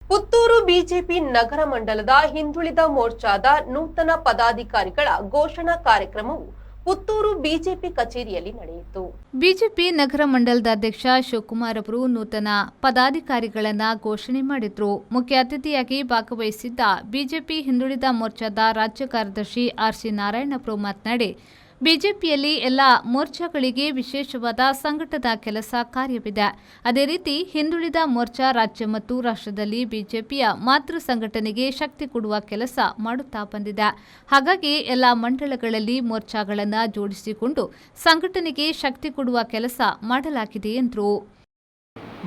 Puttur BJP ನಗರ ಮಂಡಲದ ಹಿಂದುಳಿದ ಮೋರ್ಚಾದ ನೂತನ ಪದಾಧಿಕಾರಿಗಳ ಘೋಷಣಾ ಕಾರ್ಯಕ್ರಮವು ಪುತ್ತೂರು ಬಿಜೆಪಿ ಕಚೇರಿಯಲ್ಲಿ ನಡೆಯಿತು. ಬಿಜೆಪಿ ನಗರ ಮಂಡಲದ ಅಧ್ಯಕ್ಷ ಶಿವಕುಮಾರ್ ಅವರು ನೂತನ ಪದಾಧಿಕಾರಿಗಳನ್ನು ಘೋಷಣೆ ಮಾಡಿದ್ರು. ಮುಖ್ಯ ಅತಿಥಿಯಾಗಿ ಭಾಗವಹಿಸಿದ್ದ ಬಿಜೆಪಿ ಹಿಂದುಳಿದ ಮೋರ್ಚಾದ ರಾಜ್ಯ ಕಾರ್ಯದರ್ಶಿ ಆರ್.ಸಿ. ನಾರಾಯಣಪ್ಪ ಮಾತನಾಡಿ, ಬಿಜೆಪಿಯಲ್ಲಿ ಎಲ್ಲ ಮೋರ್ಚಾಗಳಿಗೆ ವಿಶೇಷವಾದ ಸಂಘಟನಾ ಕೆಲಸ ಕಾರ್ಯವಿದೆ. ಅದೇ ರೀತಿ ಹಿಂದುಳಿದ ಮೋರ್ಚಾ ರಾಜ್ಯ ಮತ್ತು ರಾಷ್ಟ್ರದಲ್ಲಿ ಬಿಜೆಪಿಯ ಮಾತೃ ಸಂಘಟನೆಗೆ ಶಕ್ತಿ ಕೊಡುವ ಕೆಲಸ ಮಾಡುತ್ತಾ ಬಂದಿದೆ. ಹಾಗಾಗಿ ಎಲ್ಲ ಮಂಡಳಗಳಲ್ಲಿ ಮೋರ್ಚಾಗಳನ್ನು ಜೋಡಿಸಿಕೊಂಡು ಸಂಘಟನೆಗೆ ಶಕ್ತಿ ಕೊಡುವ ಕೆಲಸ ಮಾಡಲಾಗಿದೆ ಎಂದರು.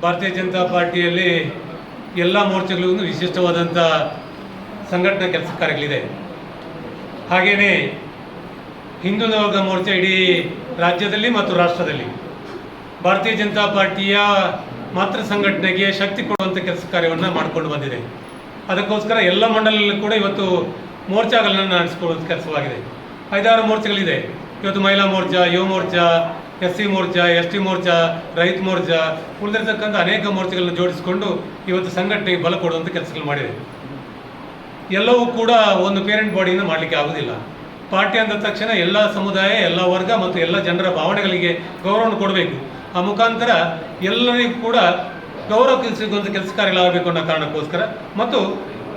ಭಾರತೀಯ ಜನತಾ ಪಾರ್ಟಿಯಲ್ಲಿ ಎಲ್ಲ ಮೋರ್ಚಾಗಳಿಗೂ ವಿಶಿಷ್ಟವಾದಂಥ ಸಂಘಟನಾ ಕೆಲಸ ಕಾರ್ಯಗಳಿದೆ. ಹಾಗೆಯೇ ಹಿಂದುಳಿದ ವರ್ಗ ಮೋರ್ಚಾ ಇಡೀ ರಾಜ್ಯದಲ್ಲಿ ಮತ್ತು ರಾಷ್ಟ್ರದಲ್ಲಿ ಭಾರತೀಯ ಜನತಾ ಪಾರ್ಟಿಯ ಮಾತೃ ಸಂಘಟನೆಗೆ ಶಕ್ತಿ ಕೊಡುವಂಥ ಕೆಲಸ ಕಾರ್ಯವನ್ನು ಮಾಡಿಕೊಂಡು ಬಂದಿದೆ. ಅದಕ್ಕೋಸ್ಕರ ಎಲ್ಲ ಮಂಡಲಲ್ಲೂ ಕೂಡ ಇವತ್ತು ಮೋರ್ಚಾಗಳನ್ನು ನಡೆಸಿಕೊಳ್ಳುವಂಥ ಕೆಲಸವಾಗಿದೆ. 5-6 ಮೋರ್ಚಾಗಳಿದೆ. ಇವತ್ತು ಮಹಿಳಾ ಮೋರ್ಚಾ, ಯುವ ಮೋರ್ಚಾ, SC ಮೋರ್ಚಾ, ST ಮೋರ್ಚಾ, ರೈತ ಮೋರ್ಚಾ, ಉಳಿದಿರ್ತಕ್ಕಂಥ ಅನೇಕ ಮೋರ್ಚಾಗಳನ್ನು ಜೋಡಿಸಿಕೊಂಡು ಇವತ್ತು ಸಂಘಟನೆಗೆ ಬಲ ಕೊಡುವಂಥ ಕೆಲಸಗಳು ಮಾಡಿದೆ. ಎಲ್ಲವೂ ಕೂಡ ಒಂದು ಪೇರೆಂಟ್ ಬಾಡಿಯಿಂದ ಮಾಡಲಿಕ್ಕೆ ಆಗೋದಿಲ್ಲ. ಪಾರ್ಟಿ ಅಂದ ತಕ್ಷಣ ಎಲ್ಲ ಸಮುದಾಯ, ಎಲ್ಲ ವರ್ಗ ಮತ್ತು ಎಲ್ಲ ಜನರ ಭಾವನೆಗಳಿಗೆ ಗೌರವವನ್ನು ಕೊಡಬೇಕು. ಆ ಮುಖಾಂತರ ಎಲ್ಲರಿಗೂ ಕೂಡ ಗೌರವ ಸಿಗುವಂಥ ಕೆಲಸ ಕಾರ್ಯಗಳಾಗಬೇಕು ಅನ್ನೋ ಕಾರಣಕ್ಕೋಸ್ಕರ ಮತ್ತು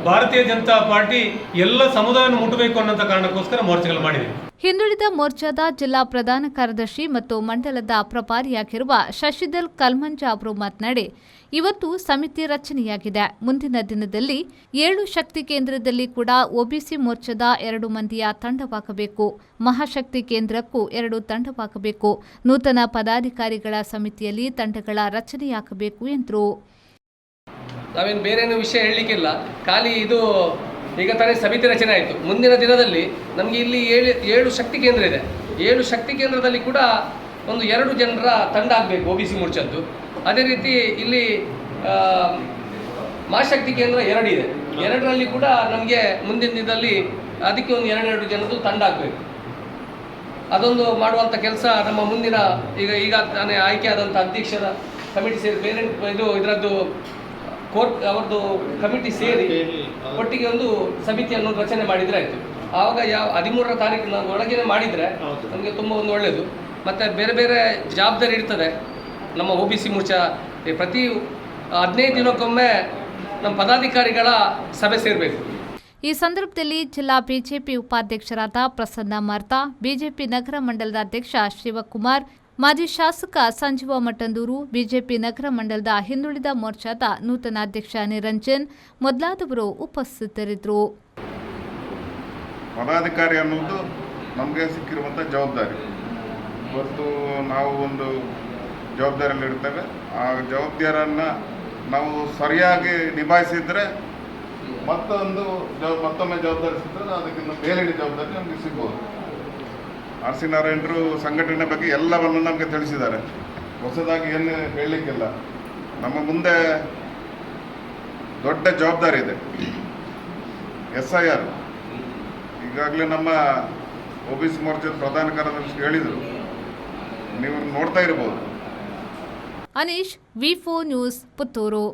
ಭಾರತೀಯ ಜನತಾ ಪಾರ್ಟಿ ಎಲ್ಲ ಸಮುದಾಯವನ್ನು ಮುಟ್ಟಬೇಕು ಅನ್ನೋ ಕಾರಣಕ್ಕೋಸ್ಕರ ಮೋರ್ಚಾಗಳು ಮಾಡಿದೆ. ಹಿಂದುಳಿದ ಮೋರ್ಚಾದ ಜಿಲ್ಲಾ ಪ್ರಧಾನ ಕಾರ್ಯದರ್ಶಿ ಮತ್ತು ಮಂಡಲದ ಪ್ರಭಾರಿಯಾಗಿರುವ ಶಶಿಧರ್ ಕಲ್ಮಂಜ ಅವರು ಮಾತನಾಡಿ, ಇವತ್ತು ಸಮಿತಿ ರಚನೆಯಾಗಿದೆ. ಮುಂದಿನ ದಿನದಲ್ಲಿ 7 ಶಕ್ತಿ ಕೇಂದ್ರದಲ್ಲಿ ಕೂಡ ಒಬಿಸಿ ಮೋರ್ಚಾದ 2 ಮಂದಿಯ ತಂಡವಾಗಬೇಕು. ಮಹಾಶಕ್ತಿ ಕೇಂದ್ರಕ್ಕೂ 2 ತಂಡವಾಗಬೇಕು. ನೂತನ ಪದಾಧಿಕಾರಿಗಳ ಸಮಿತಿಯಲ್ಲಿ ತಂಡಗಳ ರಚನೆಯಾಗಬೇಕು ಎಂದರು. ನಾವೇನು ಬೇರೇನು ವಿಷಯ ಹೇಳಲಿಕ್ಕಿಲ್ಲ. ಖಾಲಿ ಇದು ಈಗ ತಾನೇ ಸಮಿತಿ ರಚನೆ ಆಯಿತು. ಮುಂದಿನ ದಿನದಲ್ಲಿ ನಮಗೆ ಇಲ್ಲಿ 7 ಶಕ್ತಿ ಕೇಂದ್ರ ಇದೆ. 7 ಶಕ್ತಿ ಕೇಂದ್ರದಲ್ಲಿ ಕೂಡ ಒಂದು 2 ಜನರ ತಂಡ ಆಗಬೇಕು OBC ಮೋರ್ಚಾದ್ದು. ಅದೇ ರೀತಿ ಇಲ್ಲಿ ಮಹಾಶಕ್ತಿ ಕೇಂದ್ರ 2 ಇದೆ. 2ರಲ್ಲಿ ಕೂಡ ನಮಗೆ ಮುಂದಿನ ದಿನದಲ್ಲಿ ಅದಕ್ಕೆ ಒಂದು 2 ಜನದ್ದು ತಂಡ ಆಗಬೇಕು. ಅದೊಂದು ಮಾಡುವಂಥ ಕೆಲಸ ನಮ್ಮ ಮುಂದಿನ ಈಗ ತಾನೇ ಆಯ್ಕೆಯಾದಂಥ ಅಧ್ಯಕ್ಷರ ಕಮಿಟಿ ಸೇರಿ ಪೇರೆಂಟ್ ಇದರದ್ದು ಕೋರ್ಟ್ ಅವ್ರದ್ದು ಕಮಿಟಿ ಸೇರಿ ಒಟ್ಟಿಗೆ ಒಂದು ಸಮಿತಿಯನ್ನು ರಚನೆ ಮಾಡಿದರೆ ಆಯಿತು. ಆವಾಗ 13ರ ತಾರೀಕಿನ ಒಳಗೇನೆ ಮಾಡಿದರೆ ನಮಗೆ ತುಂಬ ಒಂದು ಒಳ್ಳೆಯದು. ಮತ್ತು ಬೇರೆ ಬೇರೆ ಜವಾಬ್ದಾರಿ ಇರ್ತದೆ. ನಮ್ಮ OBC ಮೋರ್ಚಾ ಪ್ರತಿ 15 ದಿನಕ್ಕೊಮ್ಮೆ ನಮ್ಮ ಪದಾಧಿಕಾರಿಗಳ ಸಭೆ ಸೇರಬೇಕು. ಈ ಸಂದರ್ಭದಲ್ಲಿ ಜಿಲ್ಲಾ ಬಿಜೆಪಿ ಉಪಾಧ್ಯಕ್ಷರಾದ ಪ್ರಸನ್ನ ಮಾರ್ತಾ, ಬಿಜೆಪಿ ನಗರ ಮಂಡಲದ ಅಧ್ಯಕ್ಷ ಶಿವಕುಮಾರ್, ಮಾಜಿ ಶಾಸಕ ಸಂಜೀವ ಮಠಂದೂರು, ಬಿಜೆಪಿ ನಗರ ಮಂಡಲದ ಹಿಂದುಳಿದ ಮೋರ್ಚಾದ ನೂತನ ಅಧ್ಯಕ್ಷ ನಿರಂಜನ್ ಮೊದಲಾದವರು ಉಪಸ್ಥಿತರಿದ್ದರು. ಪದಾಧಿಕಾರಿ ಅನ್ನೋದು ನಮಗೆ ಸಿಕ್ಕಿರುವಂಥ ಜವಾಬ್ದಾರಿ. ಇವತ್ತು ನಾವು ಒಂದು ಜವಾಬ್ದಾರಿಯಲ್ಲಿ ಇರ್ತೇವೆ. ಆ ಜವಾಬ್ದಾರಿಯನ್ನು ನಾವು ಸರಿಯಾಗಿ ನಿಭಾಯಿಸಿದರೆ ಮತ್ತೊಮ್ಮೆ ಜವಾಬ್ದಾರಿ ಸಿಗ್ತದೆ. ಅದಕ್ಕಿಂತ ಮೇಲಿನ ಜವಾಬ್ದಾರಿ ನಮಗೆ ಸಿಗ್ಬೋದು. ಆರ್.ಸಿ. ನಾರಾಯಣರು ಸಂಘಟನೆ ಬಗ್ಗೆ ಎಲ್ಲವನ್ನು ನಮಗೆ ತಿಳಿಸಿದ್ದಾರೆ. ಹೊಸದಾಗಿ ಏನು ಹೇಳಲಿಕ್ಕಿಲ್ಲ. ನಮ್ಮ ಮುಂದೆ ದೊಡ್ಡ ಜವಾಬ್ದಾರಿ ಇದೆ. SIR ಈಗಾಗಲೇ ನಮ್ಮ OBC ಮೋರ್ಚಾದ ಪ್ರಧಾನ ಕಾರ್ಯದರ್ಶಿ ಹೇಳಿದರು, ನೀವು ನೋಡ್ತಾ ಇರ್ಬೋದು. Anish, V4 news, Puttur.